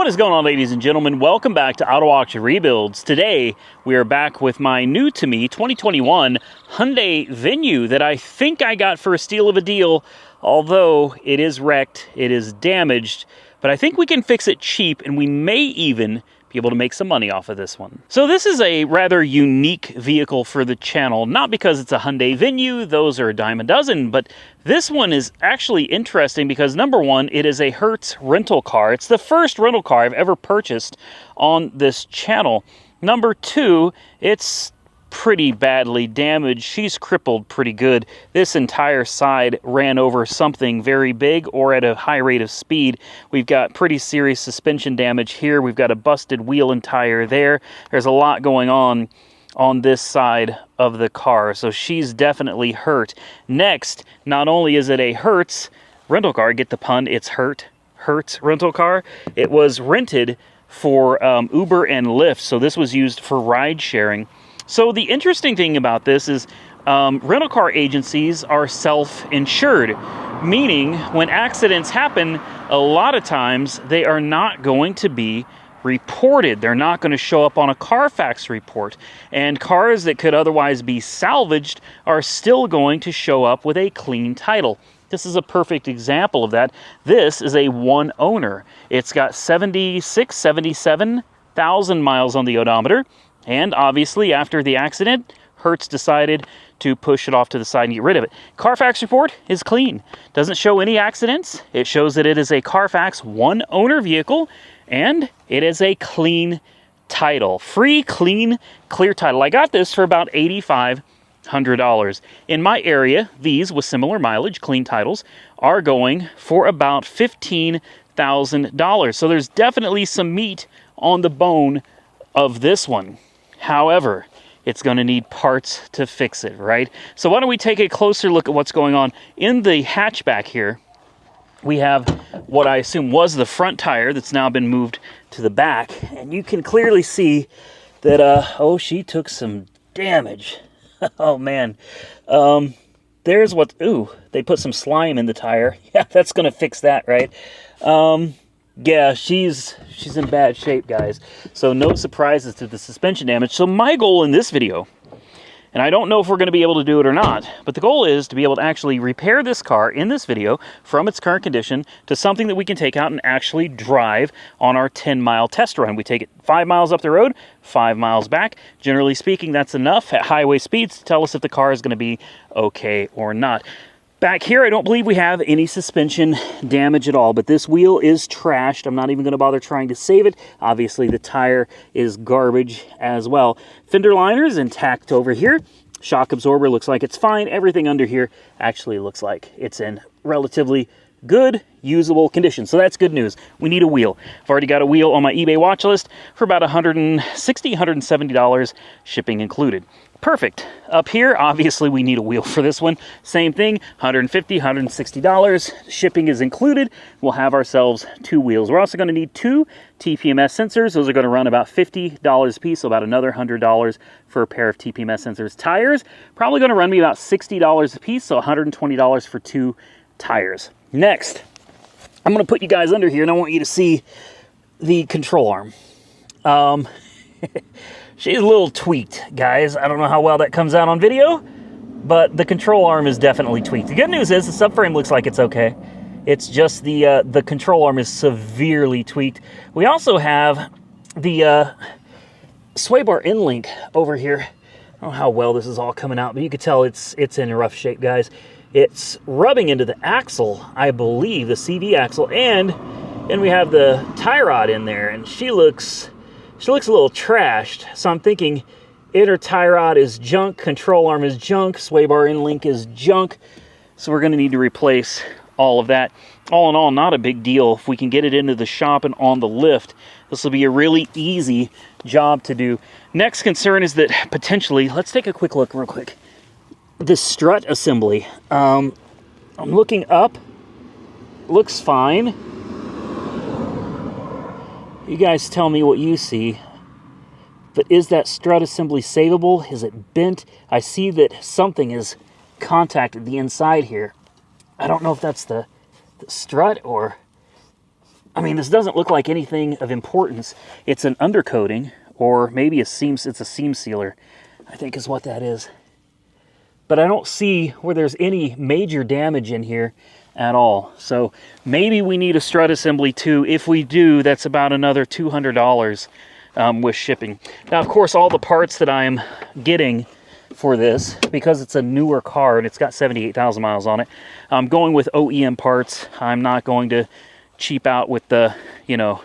What is going on, ladies and gentlemen? Welcome back to Auto Auction Rebuilds. Today, we are back with my new to me 2021 Hyundai Venue that I think I got for a steal of a deal. Although it is wrecked, it is damaged, but I think we can fix it cheap and we may even be able to make some money off of this one. So this is a rather unique vehicle for the channel, not because it's a Hyundai Venue, those are a dime a dozen, but this one is actually interesting because number one, it is a Hertz rental car. It's the first rental car I've ever purchased on this channel. Number two, it's pretty badly damaged. She's crippled pretty good. This entire side ran over something very big or at a high rate of speed. We've got pretty serious suspension damage here. We've got a busted wheel and tire there. There's a lot going on this side of the car, so she's definitely hurt. Next, not only is it a Hertz rental car, get the pun, it's Hertz rental car, it was rented for Uber and Lyft, so this was used for ride sharing. So the interesting thing about this is rental car agencies are self-insured, meaning when accidents happen, a lot of times they are not going to be reported. They're not going to show up on a Carfax report. And cars that could otherwise be salvaged are still going to show up with a clean title. This is a perfect example of that. This is a one owner. It's got 77,000 miles on the odometer. And obviously, after the accident, Hertz decided to push it off to the side and get rid of it. Carfax report is clean. Doesn't show any accidents. It shows that it is a Carfax one-owner vehicle, and it is a clean title. Free, clean, clear title. I got this for about $8,500. In my area, these with similar mileage, clean titles, are going for about $15,000. So there's definitely some meat on the bone of this one. However, it's going to need parts to fix it, right? So why don't we take a closer look at what's going on. In the hatchback here, we have what I assume was the front tire that's now been moved to the back. And you can clearly see that, oh, she took some damage. Oh, man. There's what, ooh, they put some slime in the tire. Yeah, that's going to fix that, right? Yeah, she's in bad shape, guys. So no surprises to the suspension damage. So my goal in this video, and I don't know if we're going to be able to do it or not, but the goal is to be able to actually repair this car in this video from its current condition to something that we can take out and actually drive on our 10-mile test run. We take it 5 miles up the road, 5 miles back. Generally speaking, that's enough at highway speeds to tell us if the car is going to be okay or not. Back here, I don't believe we have any suspension damage at all, but this wheel is trashed. I'm not even going to bother trying to save it. Obviously, the tire is garbage as well. Fender liner is intact over here. Shock absorber looks like it's fine. Everything under here actually looks like it's in relatively good, usable condition. So that's good news. We need a wheel. I've already got a wheel on my eBay watch list for about $160, $170, shipping included. Perfect. Up here, obviously, we need a wheel for this one. Same thing, $150, $160. Shipping is included. We'll have ourselves 2 wheels. We're also going to need 2 TPMS sensors. Those are going to run about $50 a piece, so about another $100 for a pair of TPMS sensors. Tires, probably going to run me about $60 a piece, so $120 for 2 tires. Next, I'm going to put you guys under here, and I want you to see the control arm. She's a little tweaked, guys. I don't know how well that comes out on video, but the control arm is definitely tweaked. The good news is the subframe looks like it's okay. It's just the control arm is severely tweaked. We also have the sway bar end link over here. I don't know how well this is all coming out, but you can tell it's in rough shape, guys. It's rubbing into the axle, I believe, the CV axle, and we have the tie rod in there, and she looks a little trashed. So I'm thinking inner tie rod is junk, control arm is junk, sway bar end link is junk. So we're going to need to replace all of that. All in all, not a big deal. If we can get it into the shop and on the lift, this will be a really easy job to do. Next concern is that potentially, let's take a quick look real quick. The strut assembly. I'm looking up. Looks fine. You guys tell me what you see. But is that strut assembly savable? Is it bent? I see that something is contacted the inside here. I don't know if that's the strut or I mean, this doesn't look like anything of importance. It's an undercoating, or maybe it's a seam sealer, I think is what that is. But I don't see where there's any major damage in here at all. So maybe we need a strut assembly too. If we do, that's about another $200 with shipping. Now, of course, all the parts that I'm getting for this, because it's a newer car and it's got 78,000 miles on it, I'm going with OEM parts. I'm not going to cheap out with the, you know,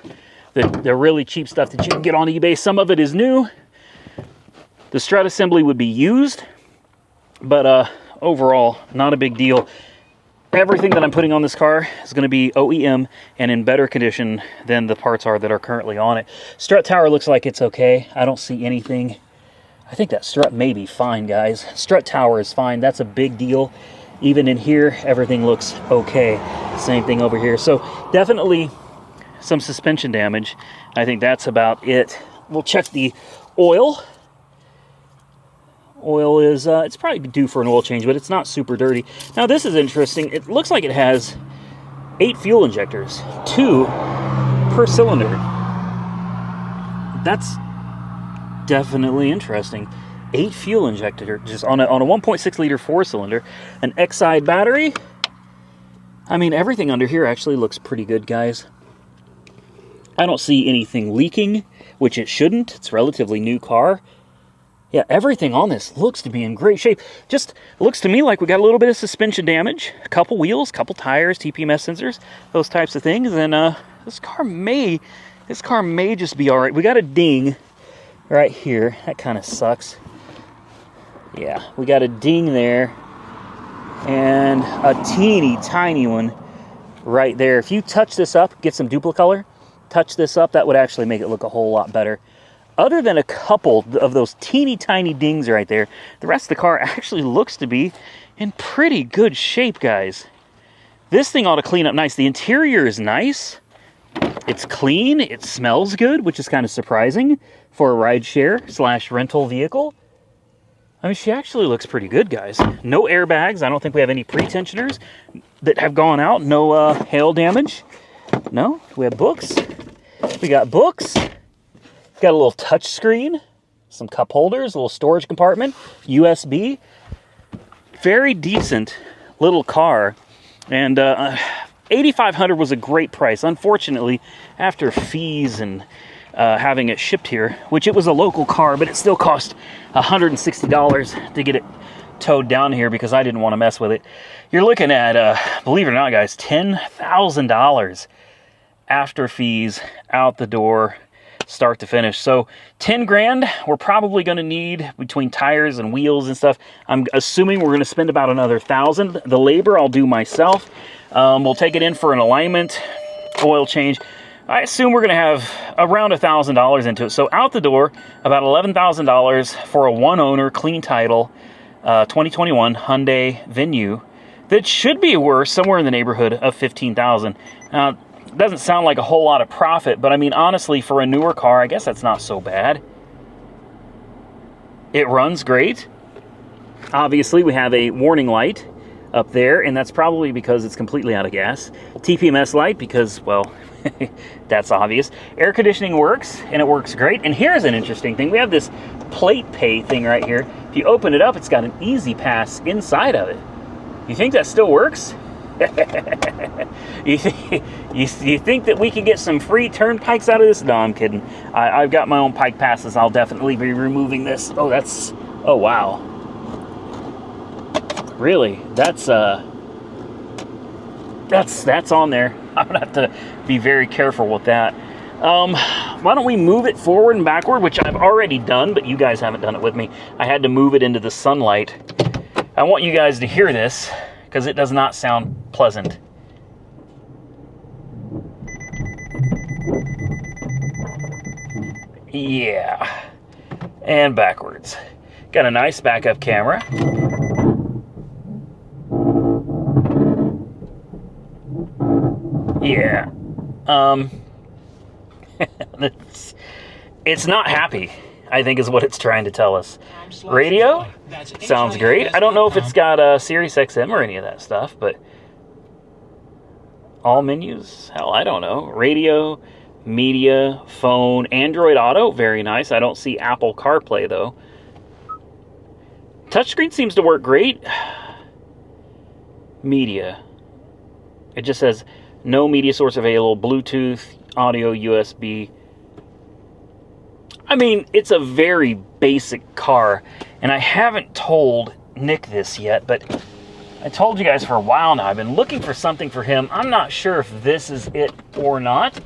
the really cheap stuff that you can get on eBay. Some of it is new. The strut assembly would be used, but overall, not a big deal. Everything that I'm putting on this car is going to be OEM and in better condition than the parts are that are currently on it. Strut tower looks like it's okay. I don't see anything. I think that strut may be fine, guys. Strut tower is fine. That's a big deal. Even in here, everything looks okay. Same thing over here. So definitely some suspension damage. I think that's about it. We'll check the oil. Oil is, it's probably due for an oil change, but it's not super dirty. Now this is interesting. It looks like it has 8 fuel injectors, 2 per cylinder. That's definitely interesting. 8 fuel injectors just on a 1.6 liter 4-cylinder, an Exide battery. I mean, everything under here actually looks pretty good, guys. I don't see anything leaking, which it shouldn't. It's a relatively new car. Yeah, everything on this looks to be in great shape. Just looks to me like we got a little bit of suspension damage, a couple wheels, couple tires, TPMS sensors, those types of things. And this car may just be all right. We got a ding right here. That kind of sucks. Yeah, we got a ding there and a teeny tiny one right there. If you touch this up, get some duplicolor, touch this up, that would actually make it look a whole lot better. Other than a couple of those teeny tiny dings right there, the rest of the car actually looks to be in pretty good shape, guys. This thing ought to clean up nice. The interior is nice. It's clean. It smells good, which is kind of surprising for a rideshare / rental vehicle. I mean, she actually looks pretty good, guys. No airbags. I don't think we have any pre-tensioners that have gone out. No hail damage. No. We have books. We got books. Got a little touch screen. Some cup holders. A little storage compartment. USB. Very decent little car. And $8,500 was a great price. Unfortunately, after fees and having it shipped here, which it was a local car, but it still cost $160 to get it towed down here because I didn't want to mess with it. You're looking at, believe it or not, guys, $10,000 after fees out the door, start to finish. So 10 grand, we're probably going to need between tires and wheels and stuff. I'm assuming we're going to spend about another $1,000. The labor I'll do myself. We'll take it in for an alignment, oil change. I assume we're going to have around $1,000 into it. So out the door, about $11,000 for a one-owner, clean title, 2021 Hyundai Venue that should be worth somewhere in the neighborhood of $15,000. Now, it doesn't sound like a whole lot of profit, but I mean, honestly, for a newer car, I guess that's not so bad. It runs great. Obviously, we have a warning light up there, and that's probably because it's completely out of gas. TPMS light because, well, that's obvious. Air conditioning works, and it works great. And here's an interesting thing. We have this plate pay thing right here. If you open it up, it's got an easy pass inside of it. You think that still works? you think that we can get some free turnpikes out of this? No, I'm kidding. I've got my own pike passes. I'll definitely be removing this. Oh, that's... Oh, wow. Really? That's on there. I'm gonna have to be very careful with that. Why don't we move it forward and backward, which I've already done, but you guys haven't done it with me. I had to move it into the sunlight. I want you guys to hear this because it does not sound pleasant. Yeah. And backwards. Got a nice backup camera. Yeah. It's not happy, I think is what it's trying to tell us. Radio sounds great. I don't know if it's got Sirius XM or any of that stuff, but All menus? Hell, I don't know. Radio, media, phone, Android Auto, very nice. I don't see Apple CarPlay though. Touchscreen seems to work great. Media. It just says no media source available, Bluetooth, audio, USB. I mean, it's a very basic car, and I haven't told Nick this yet, but I told you guys for a while now, I've been looking for something for him. I'm not sure if this is it or not.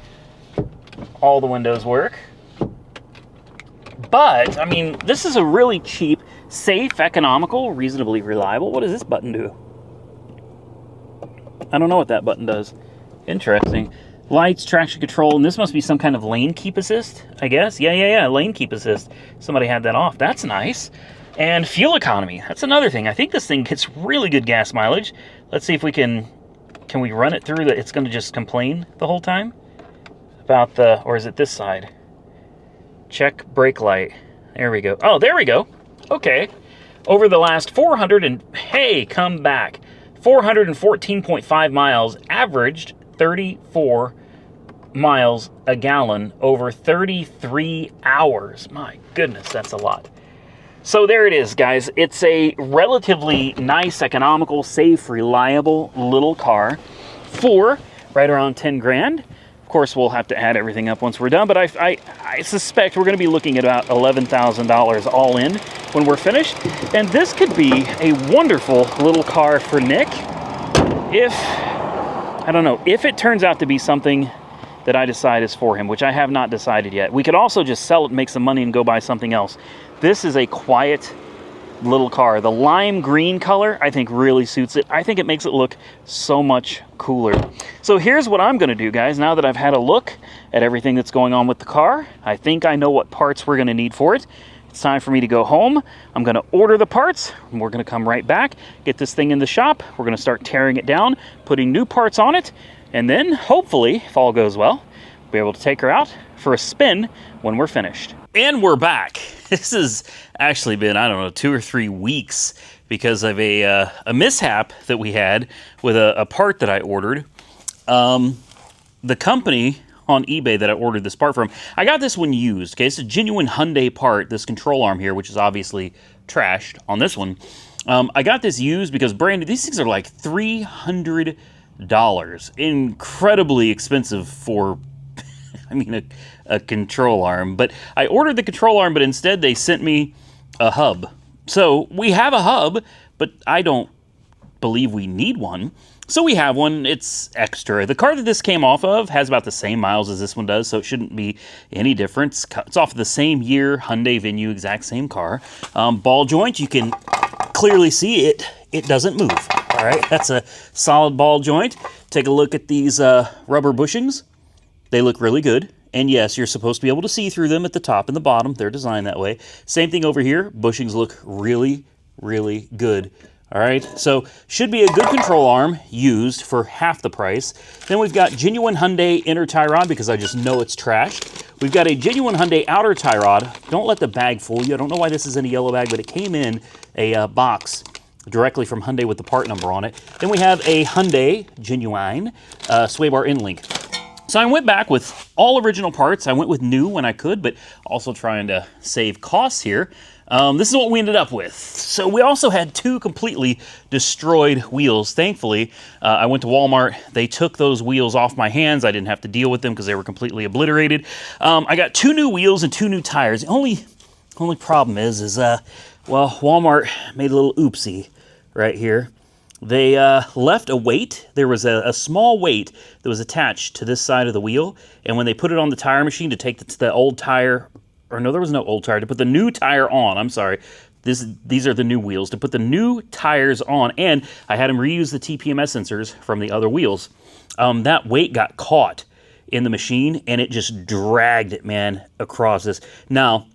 All the windows work. But, I mean, this is a really cheap, safe, economical, reasonably reliable. What does this button do? I don't know what that button does. Interesting. Lights, traction control, and this must be some kind of lane keep assist, I guess. Yeah, lane keep assist. Somebody had that off. That's nice. And fuel economy. That's another thing. I think this thing gets really good gas mileage. Let's see if we can we run it through it's going to just complain the whole time? About or is it this side? Check brake light. There we go. Oh, there we go. Okay. Over the last 414.5 miles, averaged 34 miles a gallon over 33 hours. My goodness, that's a lot. So there it is, guys. It's a relatively nice, economical, safe, reliable little car for right around 10 grand. Of course, we'll have to add everything up once we're done, but I suspect we're going to be looking at about $11,000 all in when we're finished. And this could be a wonderful little car for Nick if, I don't know, if it turns out to be something that I decide is for him, which I have not decided yet. We could also just sell it, make some money, and go buy something else. This is a quiet little car. The lime green color, I think, really suits it. I think it makes it look so much cooler. So here's what I'm going to do, guys. Now that I've had a look at everything that's going on with the car, I think I know what parts we're going to need for it. It's time for me to go home. I'm going to order the parts, and we're going to come right back, get this thing in the shop. We're going to start tearing it down, putting new parts on it, and then, hopefully, if all goes well, we'll be able to take her out for a spin when we're finished. And we're back. This has actually been, I don't know, 2 or 3 weeks because of a mishap that we had with a part that I ordered. The company on eBay that I ordered this part from, I got this one used, okay? It's a genuine Hyundai part, this control arm here, which is obviously trashed on this one. I got this used because brand new, these things are like $300. Incredibly expensive for, I mean, a control arm. But I ordered the control arm, but instead they sent me a hub. So we have a hub, but I don't believe we need one. So we have one. It's extra. The car that this came off of has about the same miles as this one does, so it shouldn't be any difference. It's off of the same year, Hyundai Venue, exact same car. Ball joint, you can clearly see it doesn't move. All right, that's a solid ball joint. Take a look at these rubber bushings. They look really good. And yes, you're supposed to be able to see through them at the top and the bottom. They're designed that way. Same thing over here. Bushings look really, really good. All right, so should be a good control arm used for half the price. Then we've got genuine Hyundai inner tie rod because I just know it's trashed. We've got a genuine Hyundai outer tie rod. Don't let the bag fool you. I don't know why this is in a yellow bag, but it came in a box directly from Hyundai with the part number on it. Then we have a Hyundai genuine sway bar end link. So I went back with all original parts. I went with new when I could, but also trying to save costs here. This is what we ended up with. So we also had 2 completely destroyed wheels. Thankfully, I went to Walmart. They took those wheels off my hands. I didn't have to deal with them because they were completely obliterated. I got 2 new wheels and 2 new tires. The only problem is well, Walmart made a little oopsie right here. They left a weight. There was a small weight that was attached to this side of the wheel, and when they put it on the tire machine to take the old tire, or no, there was no old tire, to put the new tire on, I'm sorry, these are the new wheels, to put the new tires on, and I had them reuse the TPMS sensors from the other wheels. That weight got caught in the machine, and it just dragged it, man, across this. Now,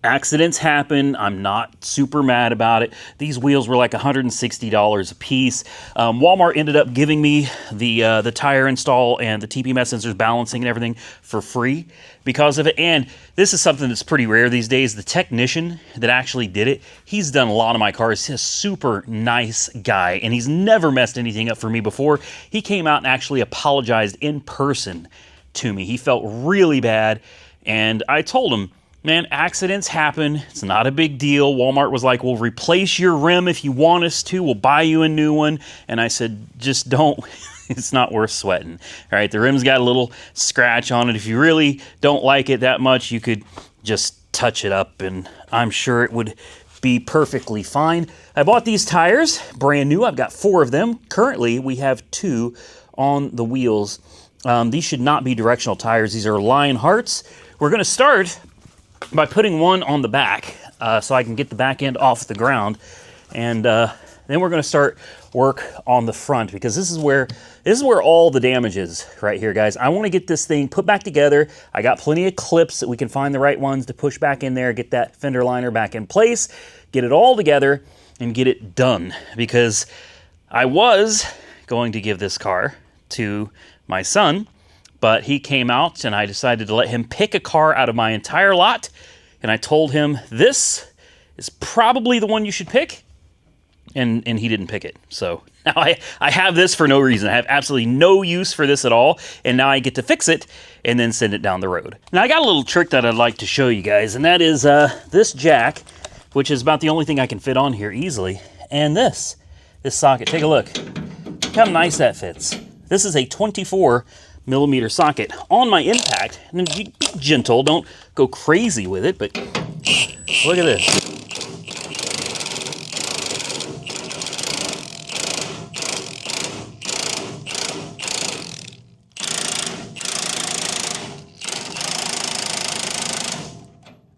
Accidents happen. I'm not super mad about it. These wheels were like $160 a piece. Walmart ended up giving me the tire install and the TPMS sensors balancing and everything for free because of it. And this is something that's pretty rare these days. The technician that actually did it, he's done a lot of my cars. He's a super nice guy, and he's never messed anything up for me before. He came out and actually apologized in person to me. He felt really bad, and I told him, man, accidents happen. It's not a big deal. Walmart was like, we'll replace your rim if you want us to. We'll buy you a new one. And I said, just don't. It's not worth sweating. All right, the rim's got a little scratch on it. If you really don't like it that much, you could just touch it up, and I'm sure it would be perfectly fine. I bought these tires, brand new. I've got 4 of them. Currently, we have 2 on the wheels. These should not be directional tires. These are Lion Hearts. We're going to start by putting one on the back so I can get the back end off the ground, and then we're going to start work on the front, because this is where all the damage is right here, guys. I want to get this thing put back together. I got plenty of clips that we can find the right ones to push back in there, get that fender liner back in place, get it all together, and get it done, because I was going to give this car to my son, but he came out and I decided to let him pick a car out of my entire lot. And I told him, this is probably the one you should pick. And he didn't pick it. So now I have this for no reason. I have absolutely no use for this at all. And now I get to fix it and then send it down the road. Now I got a little trick that I'd like to show you guys. And that is this jack, which is about the only thing I can fit on here easily. And this socket. Take a look. Look how nice that fits. This is a 24mm socket on my impact. And be gentle, don't go crazy with it, but look at this.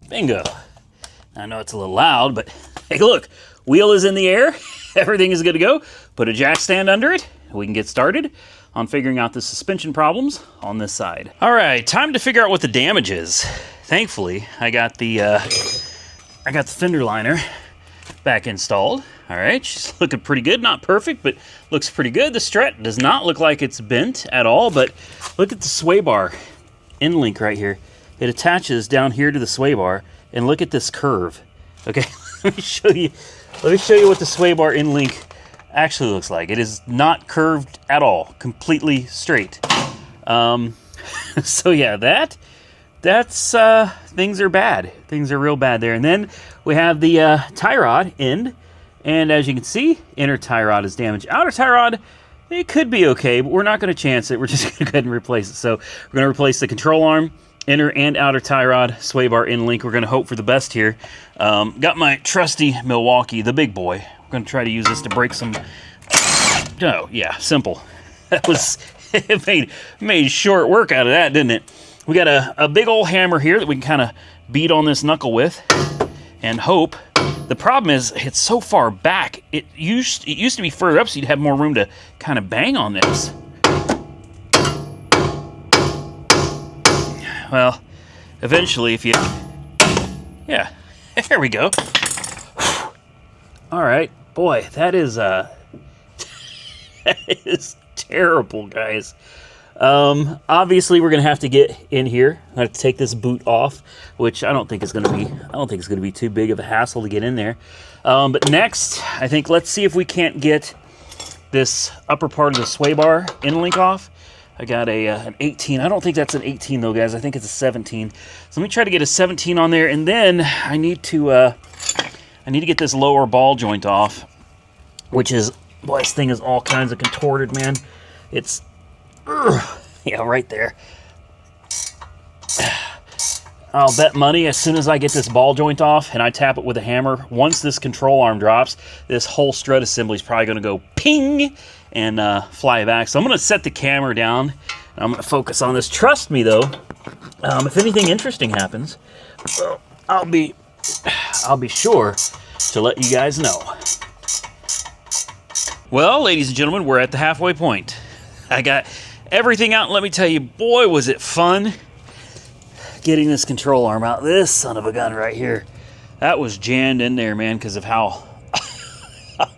Bingo. I know it's a little loud, but hey, look, wheel is in the air. Everything is good to go. Put a jack stand under it. We can get started on figuring out the suspension problems on this side. All right, time to figure out what the damage is. Thankfully, I got the fender liner back installed. All right, she's looking pretty good. Not perfect, but looks pretty good. The strut does not look like it's bent at all, but look at the sway bar end link right here. It attaches down here to the sway bar, and look at this curve. Okay, let me show you what the sway bar end link actually looks like. It is not curved at all, completely straight. So yeah, that's things are bad. Things are real bad there. And then we have the tie rod end, and as you can see, inner tie rod is damaged. Outer tie rod, it could be okay, but we're not going to chance it. We're just going to go ahead and replace it. So we're going to replace the control arm, inner and outer tie rod, sway bar end link. We're going to hope for the best here. Got my trusty Milwaukee, the big boy. We're going to try to use this to break some... Oh, yeah, simple. That was... It made short work out of that, didn't it? We got a big old hammer here that we can kind of beat on this knuckle with and hope. The problem is it's so far back. It used to be further up, so you'd have more room to kind of bang on this. Well, eventually, if you... Yeah, there we go. All right. Boy, that is that is terrible, guys. Obviously, we're gonna have to get in here. I have to take this boot off, which I don't think is gonna be too big of a hassle to get in there. But next, I think let's see if we can't get this upper part of the sway bar end link off. I got an 18. I don't think that's an 18 though, guys. I think it's a 17. So let me try to get a 17 on there, and then I need to get this lower ball joint off, which is, boy, this thing is all kinds of contorted, man. It's, yeah, right there. I'll bet money as soon as I get this ball joint off and I tap it with a hammer, once this control arm drops, this whole strut assembly is probably going to go ping and fly back. So I'm going to set the camera down and I'm going to focus on this. Trust me, though, if anything interesting happens, I'll be sure to let you guys know. Well, ladies and gentlemen, we're at the halfway point. I got everything out, and let me tell you, boy, was it fun getting this control arm out. This son of a gun right here That was jammed in there, man, because of how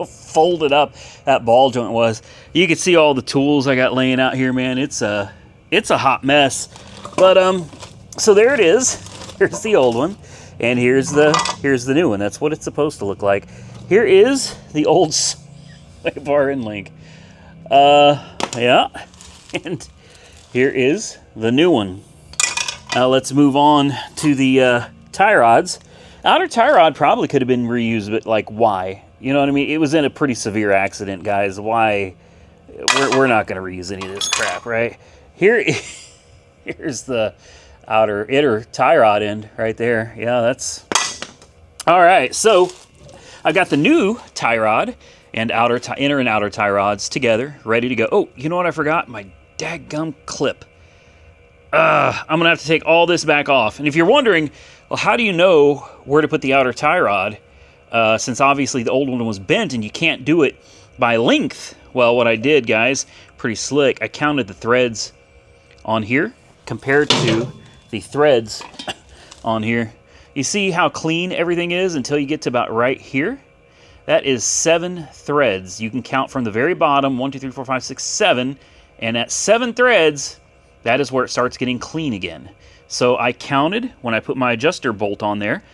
folded up that ball joint was. You can see all the tools I got laying out here, man. It's a hot mess. But so there it is. Here's the old one, and here's the new one. That's what it's supposed to look like. Here is the old sway bar end link. Yeah, and here is the new one. Now let's move on to the tie rods. Outer tie rod probably could have been reused, but like, why? You know what I mean? It was in a pretty severe accident, guys. Why? We're not going to reuse any of this crap, right? Here's the inner tie rod end right there. Yeah, that's... All right, so I got the new tie rod and inner and outer tie rods together, ready to go. Oh, you know what I forgot? My dadgum clip. I'm going to have to take all this back off. And if you're wondering, well, how do you know where to put the outer tie rod? Since obviously the old one was bent and you can't do it by length. Well, what I did, guys, pretty slick. I counted the threads on here compared to the threads on here. You see how clean everything is until you get to about right here? That is 7 threads. You can count from the very bottom, 1, 2, 3, 4, 5, 6, 7. And at 7 threads, that is where it starts getting clean again. So I counted when I put my adjuster bolt on there,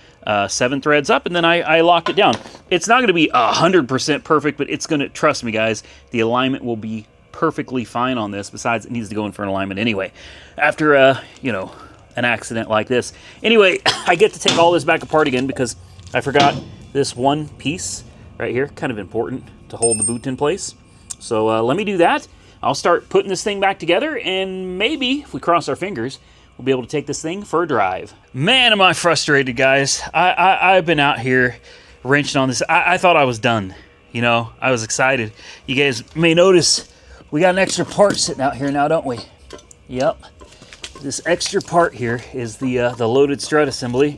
7 threads up, and then I locked it down. It's not going to be 100% perfect, but it's going to, trust me guys, the alignment will be perfectly fine on this. Besides, it needs to go in for an alignment anyway. After, you know, an accident like this. Anyway, I get to take all this back apart again because I forgot this one piece right here. Kind of important to hold the boot in place. So let me do that. I'll start putting this thing back together, and maybe, if we cross our fingers, we'll be able to take this thing for a drive. Man, am I frustrated, guys. I've been out here wrenching on this. I thought I was done. You know, I was excited. You guys may notice we got an extra part sitting out here now, don't we? Yep. This extra part here is the loaded strut assembly.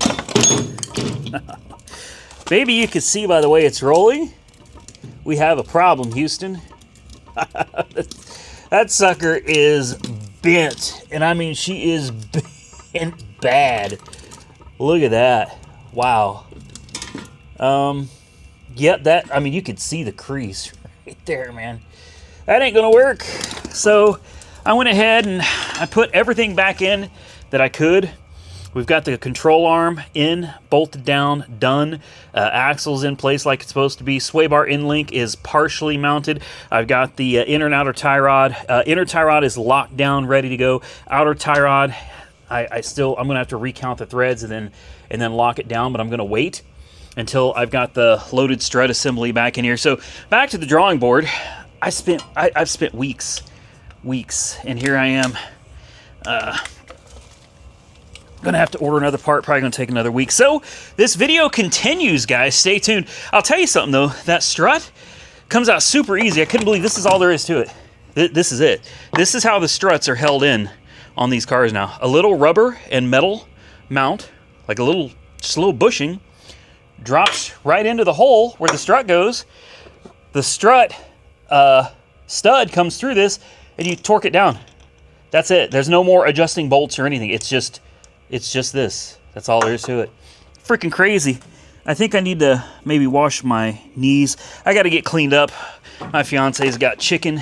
Maybe you can see by the way it's rolling, we have a problem, Houston. That sucker is bent, and I mean she is bent bad. Look at that. Wow. Yep, that, I mean, you could see the crease right there, man. That ain't gonna work. So I went ahead and I put everything back in that I could. We've got the control arm in, bolted down, done. Axle's in place like it's supposed to be. Sway bar end link is partially mounted. I've got the inner and outer tie rod. Inner tie rod is locked down, ready to go. Outer tie rod, I'm gonna have to recount the threads and then lock it down, but I'm gonna wait until I've got the loaded strut assembly back in here. So back to the drawing board. I've spent weeks, and here I am. Gonna have to order another part, probably gonna take another week. So this video continues, guys. Stay tuned. I'll tell you something though, that strut comes out super easy. I couldn't believe this is all there is to it. This is it. This is how the struts are held in on these cars now. A little rubber and metal mount, like just a little bushing, drops right into the hole where the strut goes. The strut stud comes through this, and you torque it down. That's it. There's no more adjusting bolts or anything. It's just this. That's all there is to it. Freaking crazy. I think I need to maybe wash my knees. I got to get cleaned up. My fiance's got chicken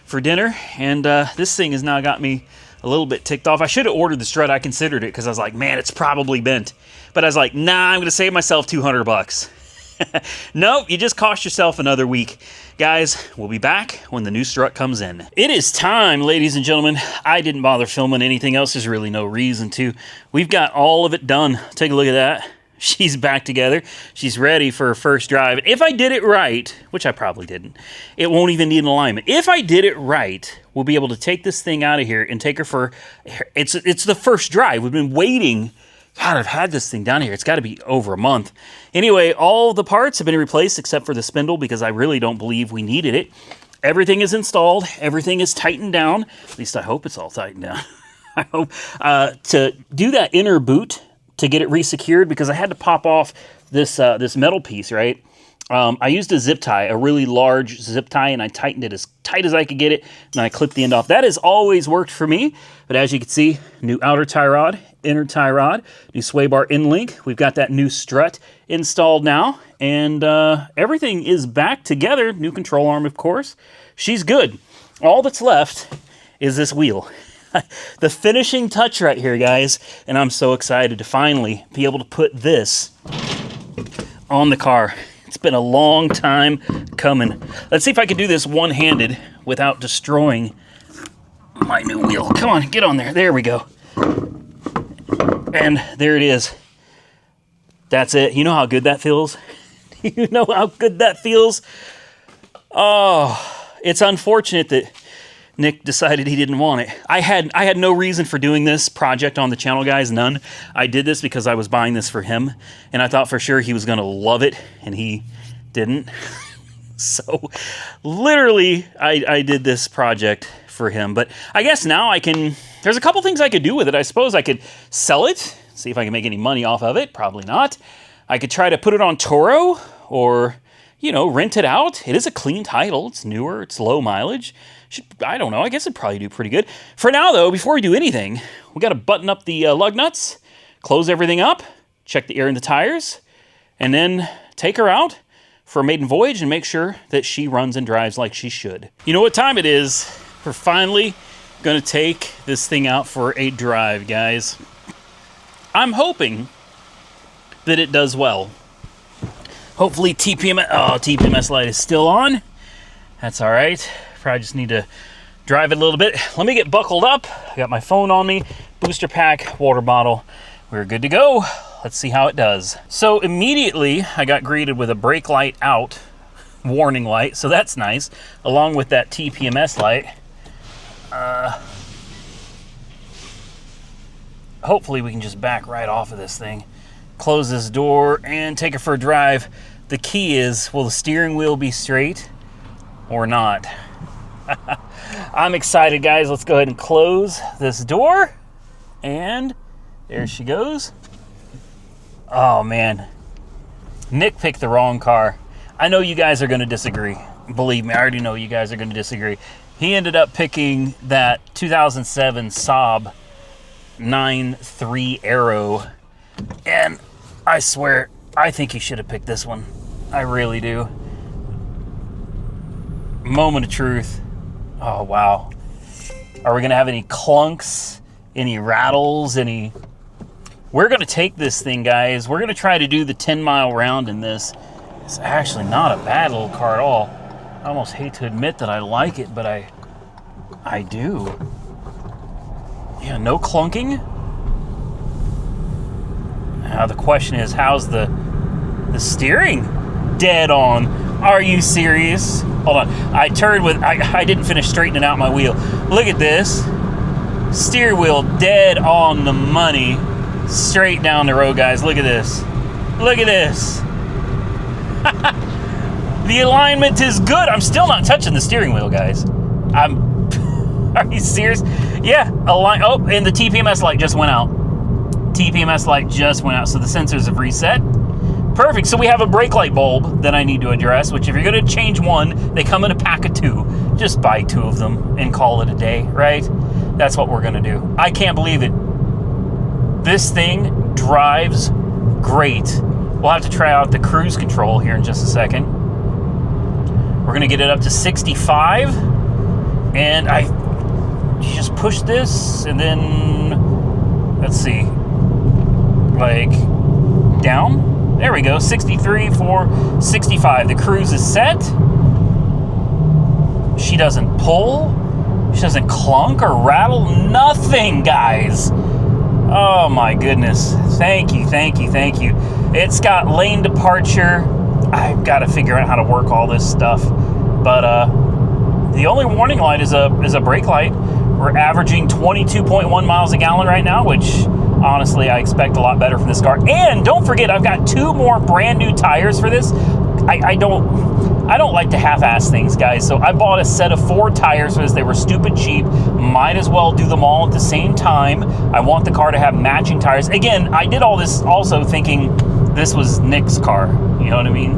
for dinner, and this thing has now got me a little bit ticked off. I should have ordered the strut. I considered it because I was like, man, it's probably bent. But I was like, nah, I'm going to save myself $200. Nope, you just cost yourself another week. Guys, we'll be back when the new strut comes in. It is time, ladies and gentlemen. I didn't bother filming anything else. There's really no reason to. We've got all of it done. Take a look at that. She's back together. She's ready for her first drive. If I did it right, which I probably didn't, it won't even need an alignment. If I did it right, we'll be able to take this thing out of here and take her for, it's the first drive. We've been waiting. God, I've had this thing down here. It's got to be over a month. Anyway, all the parts have been replaced except for the spindle because I really don't believe we needed it. Everything is installed. Everything is tightened down. At least I hope it's all tightened down. I hope. To do that inner boot, to get it resecured, because I had to pop off this metal piece, right? I used a zip tie, a really large zip tie, and I tightened it as tight as I could get it, and I clipped the end off. That has always worked for me, but as you can see, new outer tie rod inner tie rod, new sway bar in link. We've got that new strut installed now, and everything is back together. New control arm, of course. She's good. All that's left is this wheel. The finishing touch right here, guys, and I'm so excited to finally be able to put this on the car. It's been a long time coming. Let's see if I can do this one-handed without destroying my new wheel. Come on, get on there. There we go. And there it is. That's it. You know how good that feels? You know how good that feels? Oh, it's unfortunate that Nick decided he didn't want it. I had no reason for doing this project on the channel, guys. None. I did this because I was buying this for him, and I thought for sure he was going to love it, and he didn't. So, literally, I did this project for him. But I guess now I can... There's a couple things I could do with it. I suppose I could sell it, see if I can make any money off of it. Probably not. I could try to put it on Toro, or, you know, rent it out. It is a clean title. It's newer. It's low mileage. I don't know. I guess it'd probably do pretty good. For now, though, before we do anything, we got to button up the lug nuts, close everything up, check the air in the tires, and then take her out for a maiden voyage and make sure that she runs and drives like she should. You know what time it is? We're finally going to take this thing out for a drive, guys. I'm hoping that it does well. Hopefully TPMS light is still on. That's all right. Probably just need to drive it a little bit. Let me get buckled up. I got my phone on me, booster pack, water bottle. We're good to go. Let's see how it does. So immediately I got greeted with a brake light out warning light, so that's nice, along with that TPMS light. Hopefully we can just back right off of this thing, close this door, and take it for a drive. The key is, will the steering wheel be straight or not? I'm excited, guys. Let's go ahead and close this door. And there she goes. Oh, man. Nick picked the wrong car. I know you guys are going to disagree. Believe me, I already know you guys are going to disagree. He ended up picking that 2007 Saab 9.3 Aero. And I swear, I think he should have picked this one. I really do. Moment of truth. Oh, wow. Are we going to have any clunks, any rattles, any... We're going to take this thing, guys. We're going to try to do the 10-mile round in this. It's actually not a bad little car at all. I almost hate to admit that I like it, but I do. Yeah, no clunking. Now the question is, how's the steering? Dead on. Are you serious? Hold on. I didn't finish straightening out my wheel. Look at this. Steer wheel dead on the money. Straight down the road, guys. Look at this. Look at this. The alignment is good. I'm still not touching the steering wheel, guys. Are you serious? Yeah. Oh, and the TPMS light just went out. TPMS light just went out, so the sensors have reset. Perfect. So we have a brake light bulb that I need to address, which if you're going to change one, they come in a pack of 2. Just buy 2 of them and call it a day, right? That's what we're going to do. I can't believe it. This thing drives great. We'll have to try out the cruise control here in just a second. We're going to get it up to 65. And you just push this and then, let's see, like down. There we go, 63 for 65. The cruise is set. She doesn't pull. She doesn't clunk or rattle. Nothing, guys. Oh my goodness. Thank you, thank you, thank you. It's got lane departure. I've got to figure out how to work all this stuff. But the only warning light is a brake light. We're averaging 22.1 miles a gallon right now, which honestly I expect a lot better from this car. And don't forget, I've got 2 more brand new tires for this. I don't like to half-ass things, guys. So I bought a set of 4 tires for this. They were stupid cheap. Might as well do them all at the same time. I want the car to have matching tires. Again, I did all this also thinking this was Nick's car. You know what I mean?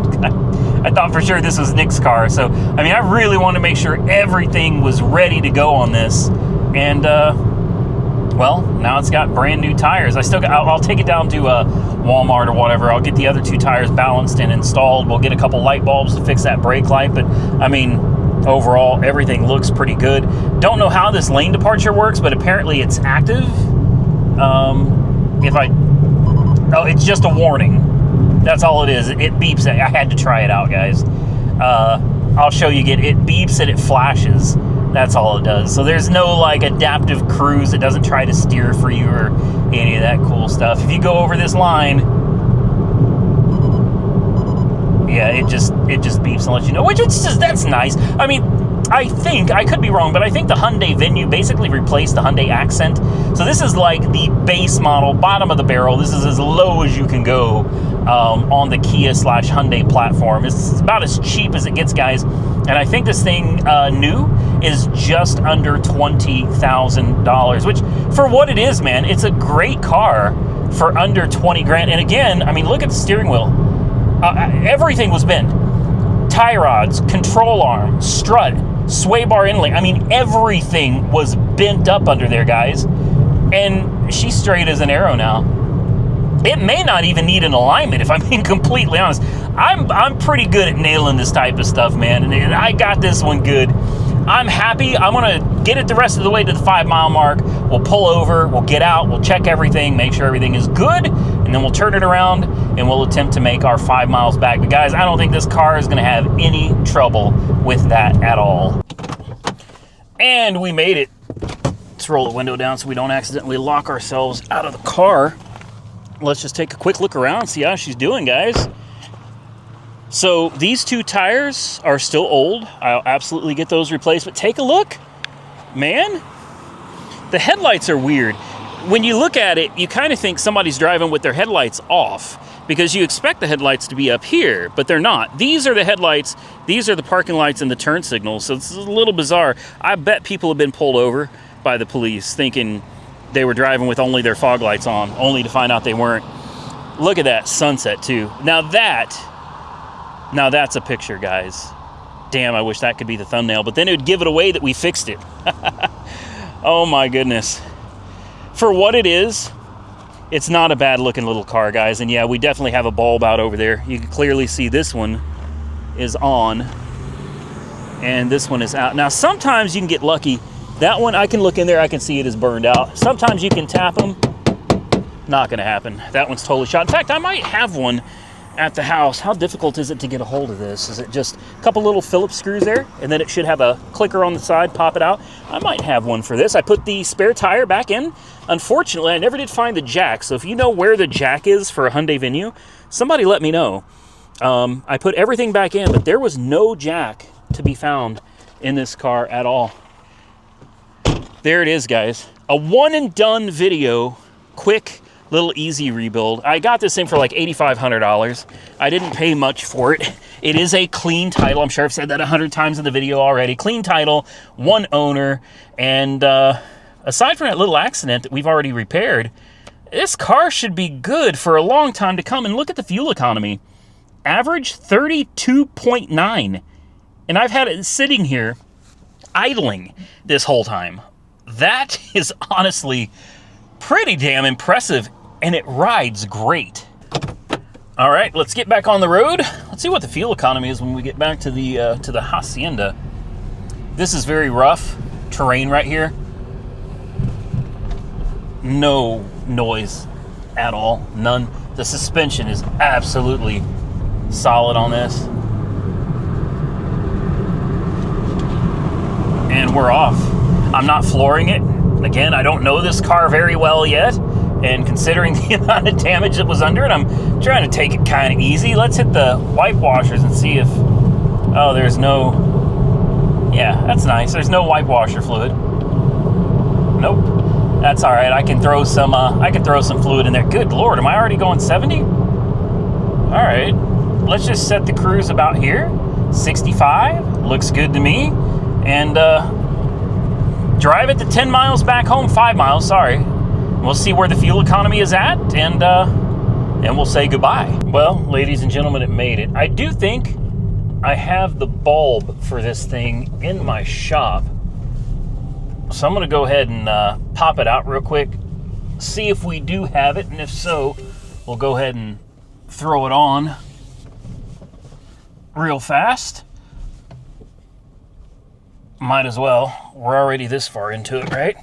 I thought for sure this was Nick's car. So, I mean, I really wanted to make sure everything was ready to go on this. And well, now it's got brand new tires. I'll take it down to Walmart or whatever. I'll get the other 2 tires balanced and installed. We'll get a couple light bulbs to fix that brake light. But I mean, overall, everything looks pretty good. Don't know how this lane departure works, but apparently it's active. It's just a warning. That's all it is. It beeps. I had to try it out, guys. I'll show you again. It beeps and it flashes. That's all it does. So there's no like adaptive cruise. It doesn't try to steer for you or any of that cool stuff. If you go over this line, yeah, it just beeps and lets you know. Which that's nice. I mean, I think, I could be wrong, but I think the Hyundai Venue basically replaced the Hyundai Accent. So this is like the base model, bottom of the barrel. This is as low as you can go on the Kia/Hyundai platform. It's about as cheap as it gets, guys. And I think this thing new is just under $20,000, which for what it is, man, it's a great car for under 20 grand. And again, I mean, look at the steering wheel. Everything was bent. Tie rods, control arm, strut, sway bar inlay. I mean, everything was bent up under there, guys. And she's straight as an arrow now. It may not even need an alignment, if I'm being completely honest. I'm pretty good at nailing this type of stuff, man. And I got this one good. I'm happy. I'm going to get it the rest of the way to the 5-mile mark. We'll pull over, we'll get out, we'll check everything, make sure everything is good, and then we'll turn it around and we'll attempt to make our 5 miles back. But guys, I don't think this car is going to have any trouble with that at all. And we made it. Let's roll the window down so we don't accidentally lock ourselves out of the car. Let's just take a quick look around, see how she's doing, guys. So these 2 tires are still old. I'll absolutely get those replaced, but take a look, man. The headlights are weird. When you look at it, you kind of think somebody's driving with their headlights off because you expect the headlights to be up here, but they're not. These are the headlights. These are the parking lights and the turn signals. So this is a little bizarre. I bet people have been pulled over by the police thinking they were driving with only their fog lights on, only to find out they weren't. Look at that sunset too. Now that's a picture, guys. Damn, I wish that could be the thumbnail, but then it would give it away that we fixed it. Oh my goodness. For what it is, it's not a bad looking little car, guys. And yeah, we definitely have a bulb out over there. You can clearly see this one is on and this one is out. Now, sometimes you can get lucky. That one, I can look in there, I can see it is burned out. Sometimes you can tap them. Not gonna happen. That one's totally shot. In fact, I might have one at the house. How difficult is it to get a hold of this? Is it just a couple little Phillips screws there, and then it should have a clicker on the side, pop it out? I might have one for this. I put the spare tire back in. Unfortunately, I never did find the jack, so if you know where the jack is for a Hyundai Venue, somebody let me know. I put everything back in, but there was no jack to be found in this car at all. There it is, guys. A one and done video, quick, little easy rebuild. I got this thing for like $8,500. I didn't pay much for it. It is a clean title. I'm sure I've said that 100 times in the video already. Clean title, one owner, and aside from that little accident that we've already repaired, this car should be good for a long time to come. And look at the fuel economy. Average 32.9. And I've had it sitting here idling this whole time. That is honestly pretty damn impressive, and it rides great. All right, let's get back on the road. Let's see what the fuel economy is when we get back to the Hacienda. This is very rough terrain right here. No noise at all, none. The suspension is absolutely solid on this. And we're off. I'm not flooring it. Again, I don't know this car very well yet, and considering the amount of damage that was under it, I'm trying to take it kind of easy. Let's hit the wipe washers and see if... Oh, there's no... Yeah, that's nice. There's no wipe washer fluid. Nope. That's all right. I can throw some fluid in there. Good Lord, am I already going 70? All right. Let's just set the cruise about here. 65. Looks good to me. And drive it to 10 miles back home, 5 miles, sorry. We'll see where the fuel economy is at, and we'll say goodbye. Well, ladies and gentlemen, it made it. I do think I have the bulb for this thing in my shop. So I'm going to go ahead and pop it out real quick, see if we do have it, and if so, we'll go ahead and throw it on real fast. Might as well. We're already this far into it, right?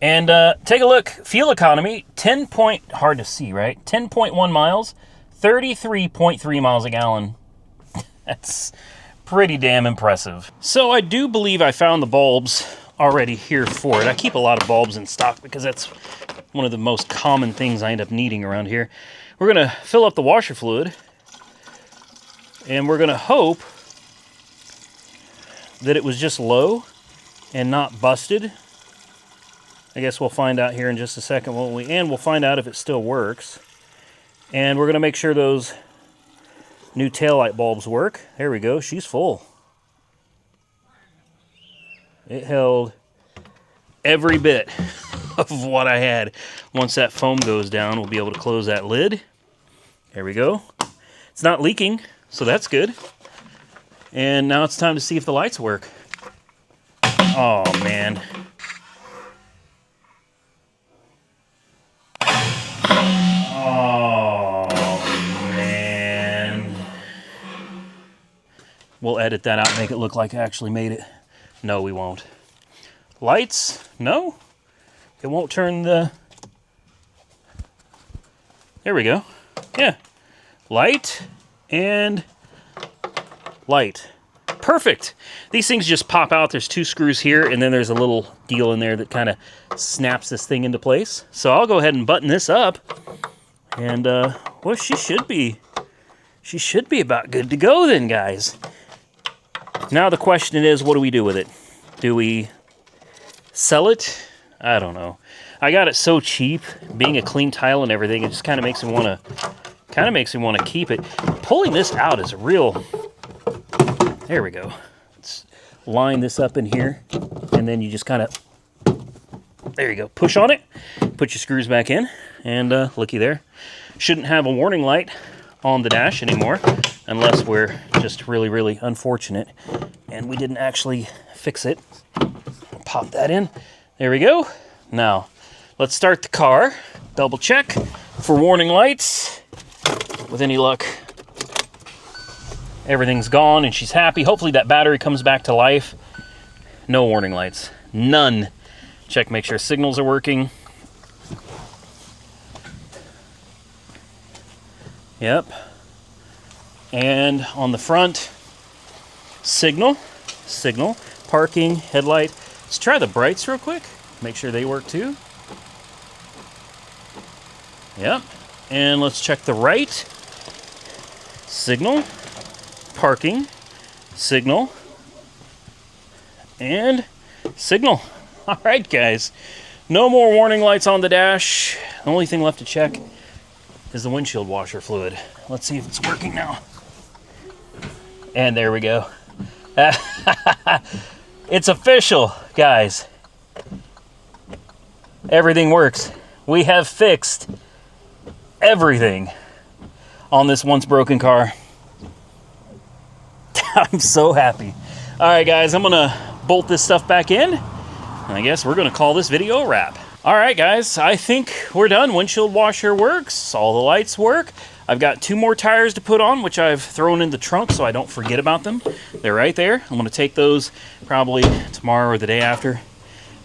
And take a look. Fuel economy, hard to see, right? 10.1 miles, 33.3 miles a gallon. That's pretty damn impressive. So I do believe I found the bulbs already here for it. I keep a lot of bulbs in stock because that's one of the most common things I end up needing around here. We're going to fill up the washer fluid, and we're going to hope that it was just low and not busted. I guess we'll find out here in just a second, won't we? And we'll find out if it still works. And we're going to make sure those new taillight bulbs work. There we go. She's full. It held every bit of what I had. Once that foam goes down, we'll be able to close that lid. There we go. It's not leaking, so that's good. And now it's time to see if the lights work. Oh, man. Oh, man. We'll edit that out and make it look like I actually made it. No, we won't. Lights? No. It won't turn the... There we go. Yeah. Light and light. Perfect. These things just pop out. There's two screws here, and then there's a little deal in there that kind of snaps this thing into place. So I'll go ahead and button this up. And, well, she should be about good to go then, guys. Now the question is, what do we do with it? Do we sell it? I don't know. I got it so cheap, being a clean tile and everything, it just kind of makes me want to keep it. Pulling this out is real. There we go. Let's line this up in here, and then you just kind of, there you go, push on it, put your screws back in, and looky there. Shouldn't have a warning light on the dash anymore, unless we're just really, really unfortunate and we didn't actually fix it. Pop that in. There we go. Now, let's start the car. Double check for warning lights. With any luck, everything's gone and she's happy. Hopefully that battery comes back to life. No warning lights. None. Check, make sure signals are working. Yep. And on the front, signal, parking, headlight. Let's try the brights real quick. Make sure they work too. Yep. And let's check the right. Signal, parking, signal, and signal. All right, guys. No more warning lights on the dash. The only thing left to check is the windshield washer fluid. Let's see if it's working now. And there we go. It's official, guys. Everything works. We have fixed everything on this once broken car. I'm so happy. All right, guys, I'm gonna bolt this stuff back in. I guess we're gonna call this video a wrap. All right, guys, I think we're done. Windshield washer works, all the lights work. I've got 2 more tires to put on, which I've thrown in the trunk so I don't forget about them. They're right there. I'm gonna take those probably tomorrow or the day after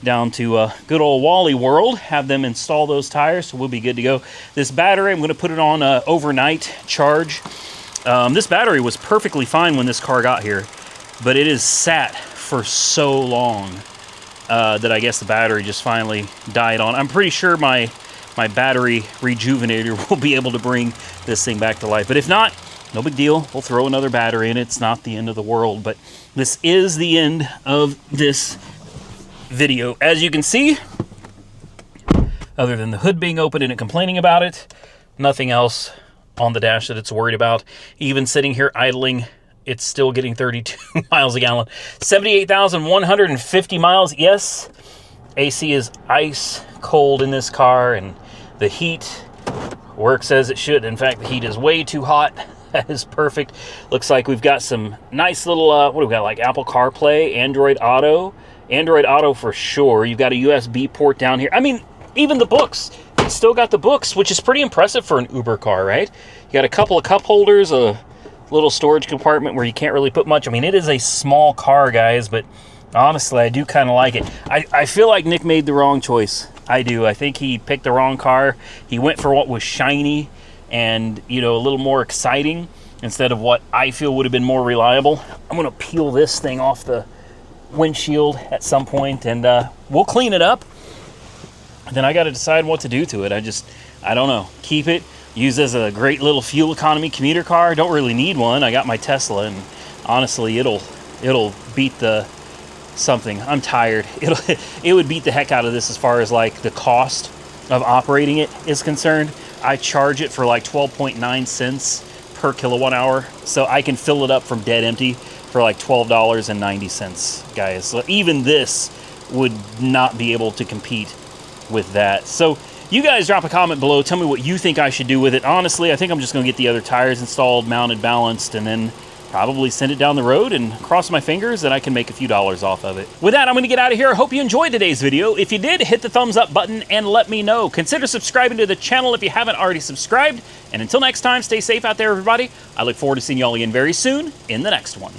down to good old Wally World, have them install those tires, so we'll be good to go. This battery, I'm gonna put it on overnight charge. This battery was perfectly fine when this car got here, but it is sat for so long that I guess the battery just finally died on. I'm pretty sure my battery rejuvenator will be able to bring this thing back to life. But if not, no big deal. We'll throw another battery in. It's not the end of the world, but this is the end of this video. As you can see, other than the hood being open and it complaining about it, nothing else on the dash that it's worried about. Even sitting here idling, it's still getting 32 miles a gallon. 78,150 miles. Yes, AC is ice cold in this car, and the heat works as it should. In fact, the heat is way too hot. That is perfect. Looks like we've got some nice little, what do we got, like Apple CarPlay, Android Auto, Android Auto for sure. You've got a USB port down here. I mean, even the books. It's still got the books, which is pretty impressive for an Uber car, right? You got a couple of cup holders, a little storage compartment where you can't really put much. I mean, it is a small car, guys, but honestly, I do kind of like it. I feel like Nick made the wrong choice. I do. I think he picked the wrong car. He went for what was shiny and, you know, a little more exciting instead of what I feel would have been more reliable. I'm going to peel this thing off the windshield at some point, and we'll clean it up. Then I got to decide what to do to it. I don't know. Keep it, use as a great little fuel economy commuter car. Don't really need one. I got my Tesla, and honestly, it'll beat the something. I'm tired. It would beat the heck out of this as far as like the cost of operating it is concerned. I charge it for like 12.9 cents per kilowatt hour, so I can fill it up from dead empty for like $12.90, guys. So even this would not be able to compete with that. So you guys drop a comment below. Tell me what you think I should do with it. Honestly, I think I'm just going to get the other tires installed, mounted, balanced, and then probably send it down the road and cross my fingers that I can make a few dollars off of it. With that, I'm going to get out of here. I hope you enjoyed today's video. If you did, hit the thumbs up button and let me know. Consider subscribing to the channel if you haven't already subscribed. And until next time, stay safe out there, everybody. I look forward to seeing you all again very soon in the next one.